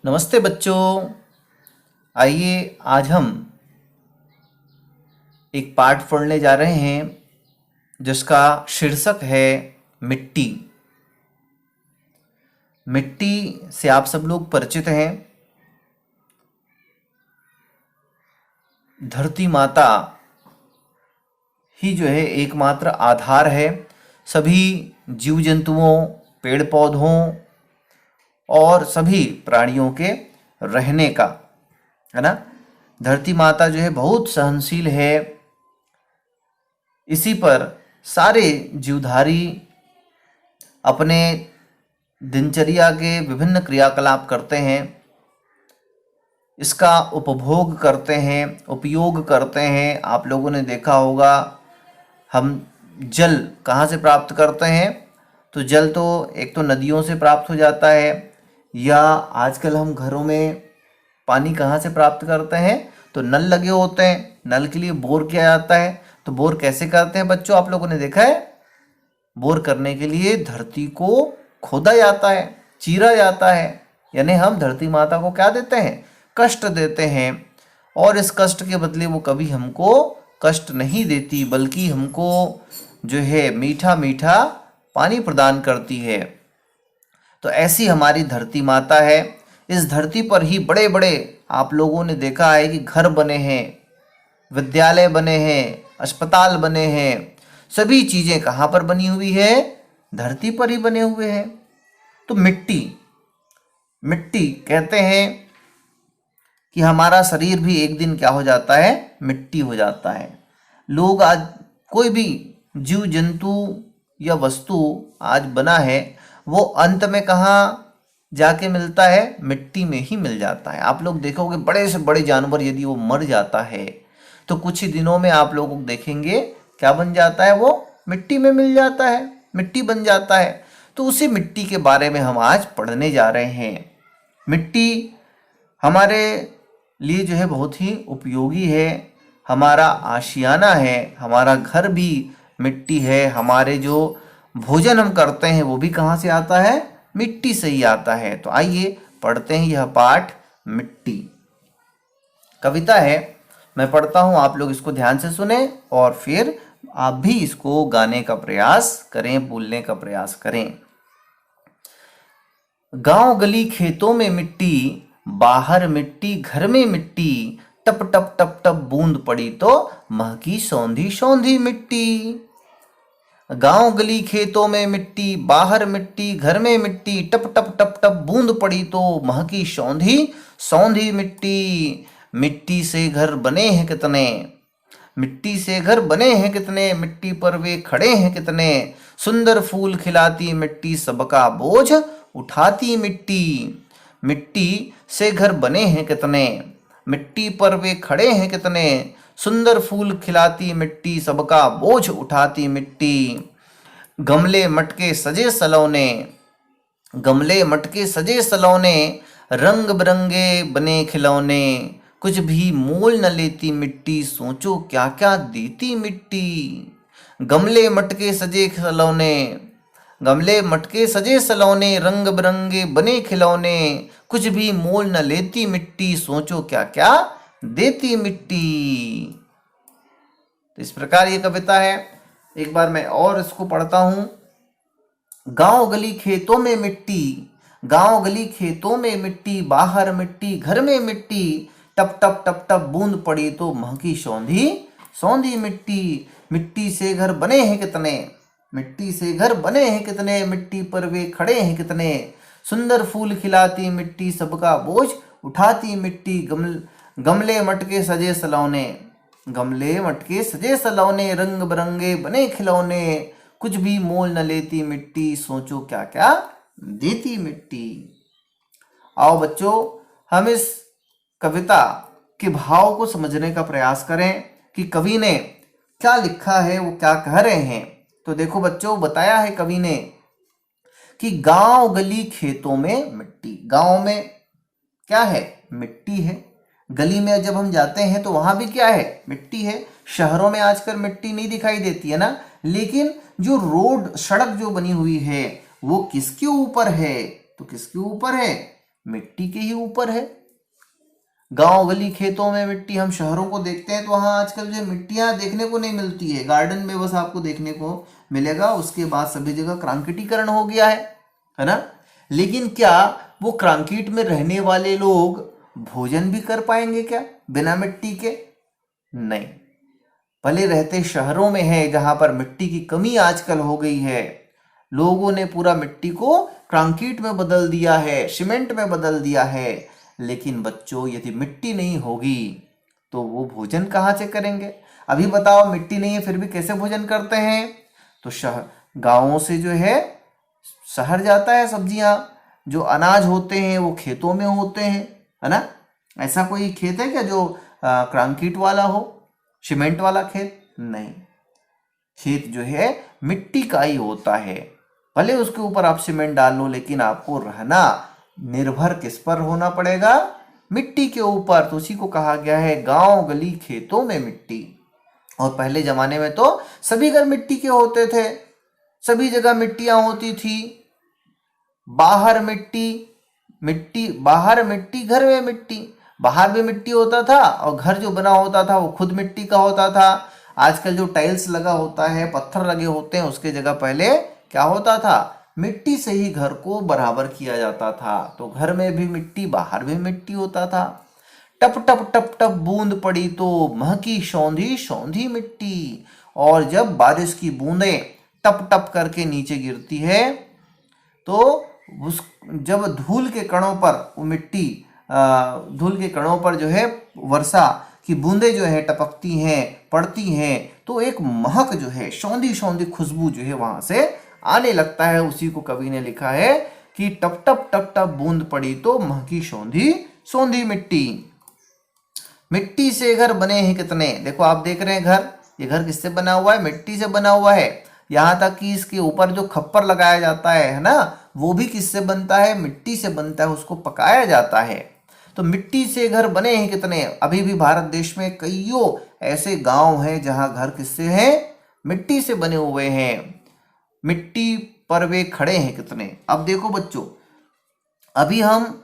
नमस्ते बच्चों। आइए आज हम एक पाठ पढ़ने जा रहे हैं जिसका शीर्षक है मिट्टी। मिट्टी से आप सब लोग परिचित हैं। धरती माता ही जो है एकमात्र आधार है सभी जीव जंतुओं, पेड़ पौधों और सभी प्राणियों के रहने का, है ना। धरती माता जो है बहुत सहनशील है। इसी पर सारे जीवधारी अपने दिनचर्या के विभिन्न क्रियाकलाप करते हैं, इसका उपभोग करते हैं, उपयोग करते हैं। आप लोगों ने देखा होगा हम जल कहाँ से प्राप्त करते हैं, तो जल तो एक तो नदियों से प्राप्त हो जाता है, या आजकल हम घरों में पानी कहाँ से प्राप्त करते हैं, तो नल लगे होते हैं, नल के लिए बोर किया जाता है। तो बोर कैसे करते हैं बच्चों, आप लोगों ने देखा है? बोर करने के लिए धरती को खोदा जाता है, चीरा जाता है, यानी हम धरती माता को क्या देते हैं, कष्ट देते हैं। और इस कष्ट के बदले वो कभी हमको कष्ट नहीं देती, बल्कि हमको जो है मीठा मीठा पानी प्रदान करती है। तो ऐसी हमारी धरती माता है। इस धरती पर ही बड़े बड़े आप लोगों ने देखा है कि घर बने हैं, विद्यालय बने हैं, अस्पताल बने हैं। सभी चीज़ें कहाँ पर बनी हुई है, धरती पर ही बने हुए हैं। तो मिट्टी मिट्टी कहते हैं कि हमारा शरीर भी एक दिन क्या हो जाता है, मिट्टी हो जाता है। लोग आज कोई भी जीव जंतु या वस्तु आज बना है, वो अंत में कहाँ जाके मिलता है, मिट्टी में ही मिल जाता है। आप लोग देखोगे बड़े से बड़े जानवर यदि वो मर जाता है तो कुछ ही दिनों में आप लोग देखेंगे क्या बन जाता है, वो मिट्टी में मिल जाता है, मिट्टी बन जाता है। तो उसी मिट्टी के बारे में हम आज पढ़ने जा रहे हैं। मिट्टी हमारे लिए जो है बहुत ही उपयोगी है, हमारा आशियाना है, हमारा घर भी मिट्टी है। हमारे जो भोजन हम करते हैं वो भी कहाँ से आता है, मिट्टी से ही आता है। तो आइए पढ़ते हैं यह पाठ मिट्टी। कविता है, मैं पढ़ता हूँ, आप लोग इसको ध्यान से सुने और फिर आप भी इसको गाने का प्रयास करें, बोलने का प्रयास करें। गांव गली खेतों में मिट्टी, बाहर मिट्टी घर में मिट्टी, टप टप टप टप बूंद पड़ी तो महकी सौंधी सौंधी मिट्टी। गांव गली खेतों में मिट्टी, बाहर मिट्टी घर में मिट्टी, टप टप टप टप बूंद पड़ी तो महकी सौंधी सौंधी मिट्टी। मिट्टी से घर बने हैं कितने, मिट्टी से घर बने हैं कितने, मिट्टी पर वे खड़े हैं कितने। सुंदर फूल खिलाती मिट्टी, सबका बोझ उठाती मिट्टी। मिट्टी से घर बने हैं कितने, मिट्टी पर वे खड़े हैं कितने। सुंदर फूल खिलाती मिट्टी, सबका बोझ उठाती मिट्टी। गमले मटके सजे सलौने, गमले मटके सजे सलौने, रंग बिरंगे बने खिलौने। कुछ भी मोल न लेती मिट्टी, सोचो क्या क्या देती मिट्टी। गमले मटके सजे सलौने, गमले मटके सजे सलौने, रंग बिरंगे बने खिलौने। कुछ भी मोल न लेती मिट्टी, सोचो क्या क्या देती मिट्टी। तो इस प्रकार ये कविता है। एक बार मैं और इसको पढ़ता हूं। गांव गली खेतों में मिट्टी, गांव गली खेतों में मिट्टी, बाहर मिट्टी घर में मिट्टी, टप टप टप टप बूंद पड़ी तो महकी सौंधी सौंधी मिट्टी। मिट्टी से घर बने हैं कितने, मिट्टी से घर बने हैं कितने, मिट्टी पर वे खड़े हैं कितने। सुंदर फूल खिलाती मिट्टी, सबका बोझ उठाती मिट्टी। गमले मटके सजे सलौने, गमले मटके सजे सलौने, रंग बिरंगे बने खिलौने। कुछ भी मोल न लेती मिट्टी, सोचो क्या क्या देती मिट्टी। आओ बच्चों, हम इस कविता के भाव को समझने का प्रयास करें कि कवि ने क्या लिखा है, वो क्या कह रहे हैं। तो देखो बच्चों, बताया है कवि ने कि गांव गली खेतों में मिट्टी। गांव में क्या है, मिट्टी है। गली में जब हम जाते हैं तो वहां भी क्या है, मिट्टी है। शहरों में आजकल मिट्टी नहीं दिखाई देती है ना, लेकिन जो रोड सड़क जो बनी हुई है वो किसके ऊपर है, तो किसके ऊपर है, मिट्टी के ही ऊपर है। गांव गली खेतों में मिट्टी, हम शहरों को देखते हैं तो वहां आजकल जो मिट्टियां देखने को नहीं मिलती है, गार्डन में बस आपको देखने को मिलेगा। उसके बाद सभी जगह कंक्रीटीकरण हो गया है ना। लेकिन क्या वो कंक्रीट में रहने वाले लोग भोजन भी कर पाएंगे क्या बिना मिट्टी के? नहीं। भले रहते शहरों में है जहां पर मिट्टी की कमी आजकल हो गई है, लोगों ने पूरा मिट्टी को कंक्रीट में बदल दिया है, सीमेंट में बदल दिया है, लेकिन बच्चों यदि मिट्टी नहीं होगी तो वो भोजन कहाँ से करेंगे? अभी बताओ, मिट्टी नहीं है फिर भी कैसे भोजन करते हैं? तो शहर गांवों से जो है शहर जाता है सब्जियां, जो अनाज होते हैं वो खेतों में होते हैं, है ना। ऐसा कोई खेत है क्या जो कंक्रीट वाला हो, सीमेंट वाला खेत? नहीं। खेत जो है मिट्टी का ही होता है। भले उसके ऊपर आप सीमेंट डाल लो, लेकिन आपको रहना निर्भर किस पर होना पड़ेगा? मिट्टी के ऊपर। तो उसी को कहा गया है गांव गली खेतों में मिट्टी। और पहले जमाने में तो सभी घर मिट्टी के होते थे, सभी जगह मिट्टियां होती थी। बाहर मिट्टी, मिट्टी बाहर मिट्टी, घर में मिट्टी। बाहर भी मिट्टी होता था और घर जो बना होता था वो खुद मिट्टी का होता था। आजकल जो टाइल्स लगा होता है, पत्थर लगे होते हैं, उसके जगह पहले क्या होता था? मिट्टी से ही घर को बराबर किया जाता था। तो घर में भी मिट्टी, बाहर भी मिट्टी होता था। टप टप टप टप बूंद पड़ी तो महकी सौंधी सौंधी मिट्टी। और जब बारिश की बूंदें टप टप करके नीचे गिरती है तो उस जब धूल के कणों पर वो मिट्टी, धूल के कणों पर जो है वर्षा की बूंदें जो है टपकती हैं, पड़ती हैं, तो एक महक जो है, सौंधी सौंधी खुशबू जो है वहां से आने लगता है। उसी को कवि ने लिखा है कि टप टप टप टप बूंद पड़ी तो महकी सौंधी सौंधी मिट्टी। मिट्टी से घर बने हैं कितने। देखो आप देख रहे हैं घर, ये घर किससे बना हुआ है? मिट्टी से बना हुआ है। यहाँ तक कि इसके ऊपर जो खप्पर लगाया जाता है ना, वो भी किससे बनता है? मिट्टी से बनता है, उसको पकाया जाता है। तो मिट्टी से घर बने हैं कितने। अभी भी भारत देश में कईयों ऐसे गांव हैं जहां घर किससे हैं? मिट्टी से बने हुए हैं। मिट्टी पर वे खड़े हैं कितने। अब देखो बच्चों, अभी हम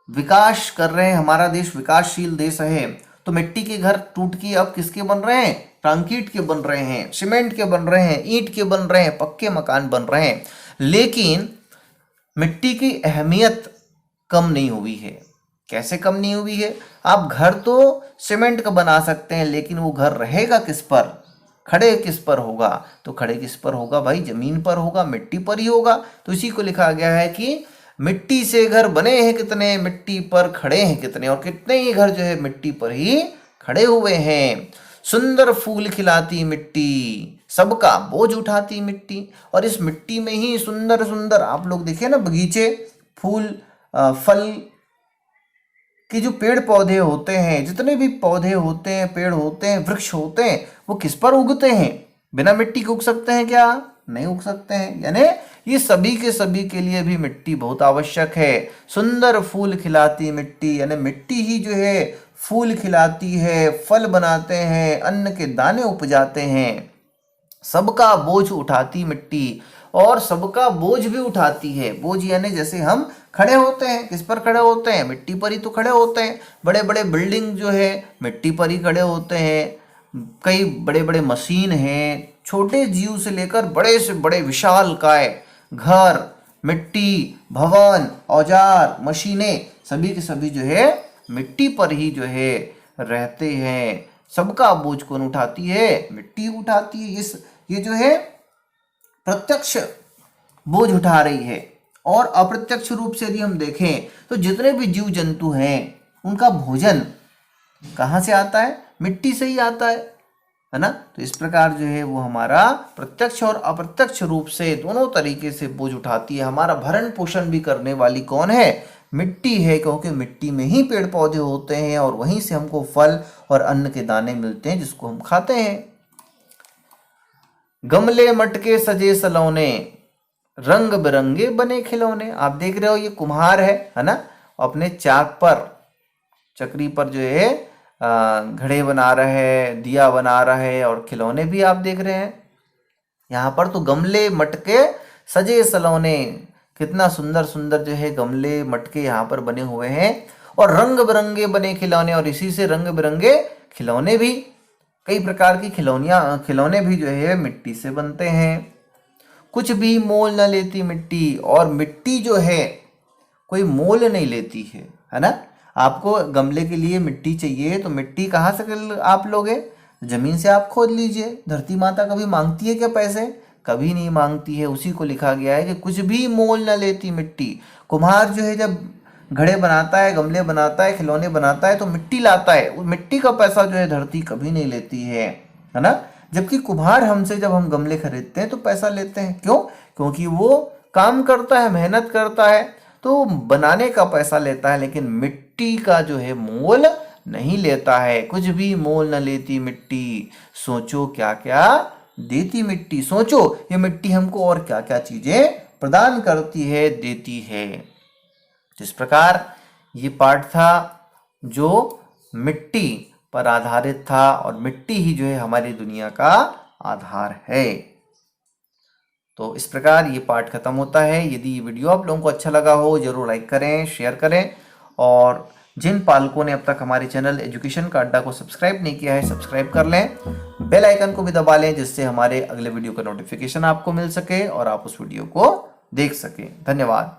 विकास कर रहे हैं, हमारा देश विकासशील देश है, तो मिट्टी के घर टूट के अब किसके बन रहे हैं? कंक्रीट के बन रहे हैं, सीमेंट के बन रहे हैं, ईंट के बन रहे हैं, पक्के मकान बन रहे हैं। लेकिन मिट्टी की अहमियत कम नहीं हुई है। कैसे कम नहीं हुई है? आप घर तो सीमेंट का बना सकते हैं, लेकिन वो घर रहेगा किस पर? खड़े किस पर होगा? तो खड़े किस पर होगा भाई? जमीन पर होगा, मिट्टी पर ही होगा। तो इसी को लिखा गया है कि मिट्टी से घर बने हैं कितने, मिट्टी पर खड़े हैं कितने। और कितने ही घर जो है मिट्टी पर ही खड़े हुए हैं। सुंदर फूल खिलाती मिट्टी, सबका बोझ उठाती मिट्टी। और इस मिट्टी में ही सुंदर सुंदर, आप लोग देखिए ना, बगीचे, फूल, फल कि जो पेड़ पौधे होते हैं, जितने भी पौधे होते हैं, पेड़ होते हैं, वृक्ष होते हैं, वो किस पर उगते हैं? बिना मिट्टी के उग सकते हैं क्या? नहीं उग सकते हैं। यानी ये सभी के सभी के लिए भी मिट्टी बहुत आवश्यक है। सुंदर फूल खिलाती मिट्टी, यानी मिट्टी ही जो है फूल खिलाती है, फल बनाते हैं, अन्न के दाने उपजाते हैं। सबका बोझ उठाती मिट्टी, और सबका बोझ भी उठाती है। बोझ यानी जैसे हम खड़े होते हैं, किस पर खड़े होते हैं? मिट्टी पर ही तो खड़े होते हैं। बड़े बड़े बिल्डिंग जो है मिट्टी पर ही खड़े होते हैं। कई बड़े बड़े मशीन हैं, छोटे जीव से लेकर बड़े से बड़े विशालकाय घर, मिट्टी, भवन, औजार, मशीनें, सभी के सभी जो है मिट्टी पर ही जो है रहते हैं। सबका बोझ कौन उठाती है? मिट्टी उठाती है। ये जो है प्रत्यक्ष बोझ उठा रही है। और अप्रत्यक्ष रूप से यदि हम देखें तो जितने भी जीव जंतु हैं उनका भोजन कहाँ से आता है? मिट्टी से ही आता है ना। तो इस प्रकार जो है वो हमारा प्रत्यक्ष और अप्रत्यक्ष रूप से दोनों तरीके से बोझ उठाती है। हमारा भरण पोषण भी करने वाली कौन है? मिट्टी है, क्योंकि मिट्टी में ही पेड़ पौधे होते हैं और वहीं से हमको फल और अन्न के दाने मिलते हैं जिसको हम खाते हैं। गमले मटके सजे सलौने, रंग बिरंगे बने खिलौने। आप देख रहे हो ये कुम्हार है ना, अपने चाक पर, चक्री पर जो है घड़े बना रहे हैं, दिया बना रहे हैं, और खिलौने भी आप देख रहे हैं। यहाँ पर तो गमले मटके सजे सलौने, कितना सुंदर सुंदर जो है गमले मटके यहाँ पर बने हुए हैं, और रंग बिरंगे बने खिलौने, और इसी से रंग बिरंगे खिलौने भी, कई प्रकार की खिलौने भी जो है मिट्टी से बनते हैं। कुछ भी मोल न लेती मिट्टी, और मिट्टी जो है कोई मोल नहीं लेती है ना। आपको गमले के लिए मिट्टी चाहिए तो मिट्टी कहाँ से आप लोगे? जमीन से आप खोद लीजिए। धरती माता कभी मांगती है क्या पैसे? कभी नहीं मांगती है। उसी को लिखा गया है कि कुछ भी मोल न लेती मिट्टी। कुम्हार जो है जब घड़े बनाता है, गमले बनाता है, खिलौने बनाता है तो मिट्टी लाता है, उस मिट्टी का पैसा जो है धरती कभी नहीं लेती है ना। जबकि कुम्हार हमसे जब हम गमले खरीदते हैं तो पैसा लेते हैं। क्यों? क्योंकि वो काम करता है, मेहनत करता है, तो बनाने का पैसा लेता है, लेकिन मिट्टी का जो है मोल नहीं लेता है। कुछ भी मोल न लेती मिट्टी, सोचो क्या क्या देती मिट्टी। सोचो ये मिट्टी हमको और क्या क्या चीजें प्रदान करती है, देती है। जिस प्रकार ये पाठ था जो मिट्टी पर आधारित था, और मिट्टी ही जो है हमारी दुनिया का आधार है। तो इस प्रकार ये पार्ट खत्म होता है। यदि ये वीडियो आप लोगों को अच्छा लगा हो जरूर लाइक करें, शेयर करें, और जिन पालकों ने अब तक हमारे चैनल एजुकेशन का अड्डा को सब्सक्राइब नहीं किया है सब्सक्राइब कर लें, बेल आइकन को भी दबा लें, जिससे हमारे अगले वीडियो का नोटिफिकेशन आपको मिल सके और आप उस वीडियो को देख सकें। धन्यवाद।